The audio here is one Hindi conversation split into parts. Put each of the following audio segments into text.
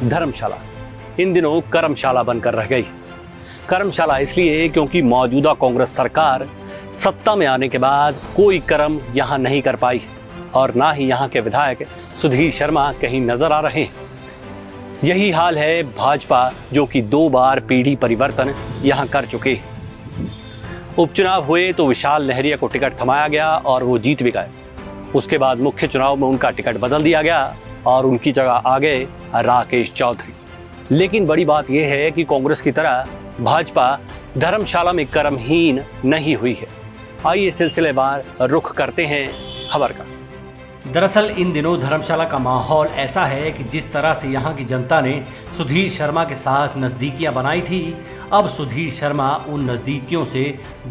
धर्मशाला इन दिनों कर्मशाला बनकर रह गई। कर्मशाला इसलिए क्योंकि मौजूदा कांग्रेस सरकार सत्ता में आने के बाद कोई कर्म यहां नहीं कर पाई और ना ही यहां के विधायक सुधीर शर्मा कहीं नजर आ रहे हैं। यही हाल है भाजपा, जो कि 2 बार पीढ़ी परिवर्तन यहां कर चुके। उपचुनाव हुए तो विशाल लहरिया को टिकट थमाया गया और वो जीत भी गए। उसके बाद मुख्य चुनाव में उनका टिकट बदल दिया गया और उनकी जगह आ गए राकेश चौधरी। लेकिन बड़ी बात यह है कि कांग्रेस की तरह भाजपा धर्मशाला में कर्महीन नहीं हुई है। आइए सिलसिलेवार रुख करते हैं खबर का। दरअसल इन दिनों धर्मशाला का माहौल ऐसा है कि जिस तरह से यहाँ की जनता ने सुधीर शर्मा के साथ नज़दीकियाँ बनाई थी, अब सुधीर शर्मा उन नज़दीकियों से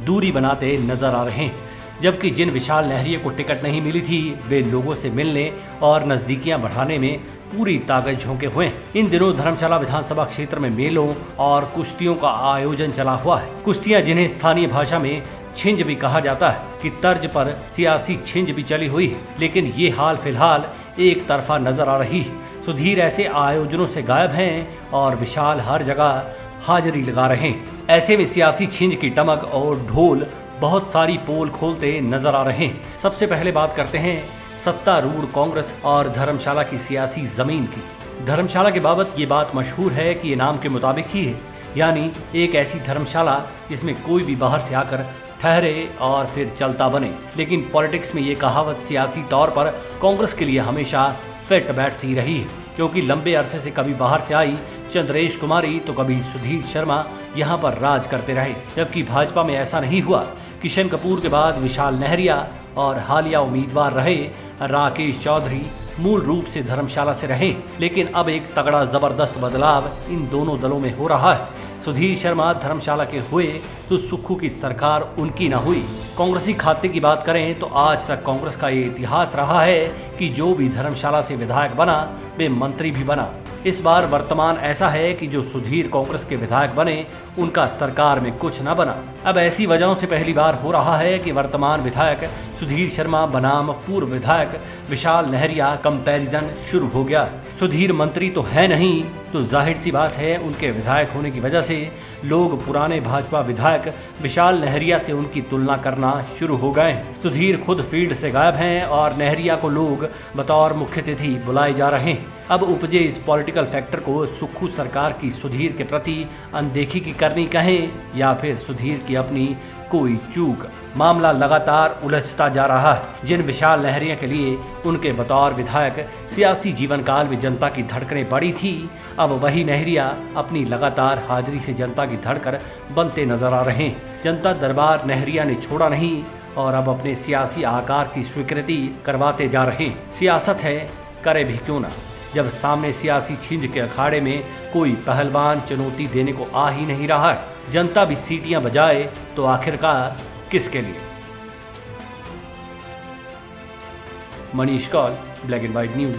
दूरी बनाते नजर आ रहे हैं। जबकि जिन विशाल लहरिया को टिकट नहीं मिली थी, वे लोगों से मिलने और नज़दीकियाँ बढ़ाने में पूरी ताकत झोंके हुए हैं। इन दिनों धर्मशाला विधानसभा क्षेत्र में मेलों और कुश्तियों का आयोजन चला हुआ है। कुश्तियाँ, जिन्हें स्थानीय भाषा में छिंज भी कहा जाता है, की तर्ज पर सियासी छिंज भी चली हुई है। लेकिन ये हाल फिलहाल एक तरफा नजर आ रही है। सुधीर ऐसे आयोजनों से गायब हैं और विशाल हर जगह हाजिरी लगा रहे हैं। ऐसे में सियासी छिंज की टमक और ढोल बहुत सारी पोल खोलते नजर आ रहे हैं। सबसे पहले बात करते हैं सत्तारूढ़ कांग्रेस और धर्मशाला की सियासी जमीन की। धर्मशाला के बाबत ये बात मशहूर है कि ये नाम के मुताबिक ही है, यानी एक ऐसी धर्मशाला जिसमें कोई भी बाहर से आकर ठहरे और फिर चलता बने। लेकिन पॉलिटिक्स में ये कहावत सियासी तौर पर कांग्रेस के लिए हमेशा फिट बैठती रही है, क्योंकि लंबे अरसे से कभी बाहर से आई चंद्रेश कुमारी तो कभी सुधीर शर्मा यहाँ पर राज करते रहे। जबकि भाजपा में ऐसा नहीं हुआ। किशन कपूर के बाद विशाल लहरिया और हालिया उम्मीदवार रहे राकेश चौधरी मूल रूप से धर्मशाला से रहे। लेकिन अब एक तगड़ा जबरदस्त बदलाव इन दोनों दलों में हो रहा है। सुधीर शर्मा धर्मशाला के हुए तो सुक्खू की सरकार उनकी न हुई। कांग्रेसी खाते की बात करें तो आज तक कांग्रेस का ये इतिहास रहा है कि जो भी धर्मशाला से विधायक बना वे मंत्री भी बना। इस बार वर्तमान ऐसा है कि जो सुधीर कांग्रेस के विधायक बने उनका सरकार में कुछ न बना। अब ऐसी वजहों से पहली बार हो रहा है कि वर्तमान विधायक सुधीर शर्मा बनाम पूर्व विधायक विशाल लहरिया कंपैरिजन शुरू हो गया। सुधीर मंत्री तो है नहीं, तो जाहिर सी बात है उनके विधायक होने की वजह से लोग पुराने भाजपा विधायक विशाल लहरिया से उनकी तुलना करना शुरू हो गए। सुधीर खुद फील्ड से गायब हैं और लहरिया को लोग बतौर मुख्य अतिथि बुलाए जा रहे हैं। अब उपजे इस पॉलिटिकल फैक्टर को सुक्खू सरकार की सुधीर के प्रति अनदेखी की करनी कहें या फिर सुधीर की अपनी कोई चूक, मामला लगातार उलझता जा रहा है। जिन विशाल लहरिया के लिए उनके बतौर विधायक सियासी जीवन काल में जनता की धड़कनें बढ़ी थी, अब वही लहरिया अपनी लगातार हाजिरी से जनता की धड़कन बनते नजर आ रहे हैं। जनता दरबार लहरिया ने छोड़ा नहीं और अब अपने सियासी आकार की स्वीकृति करवाते जा रहे हैं। सियासत है, करे भी क्यों ना। जब सामने सियासी छिंज के अखाड़े में कोई पहलवान चुनौती देने को आ ही नहीं रहा है, जनता भी सीटियां बजाए तो आखिरकार किसके लिए। Manish Kaul, black and white news.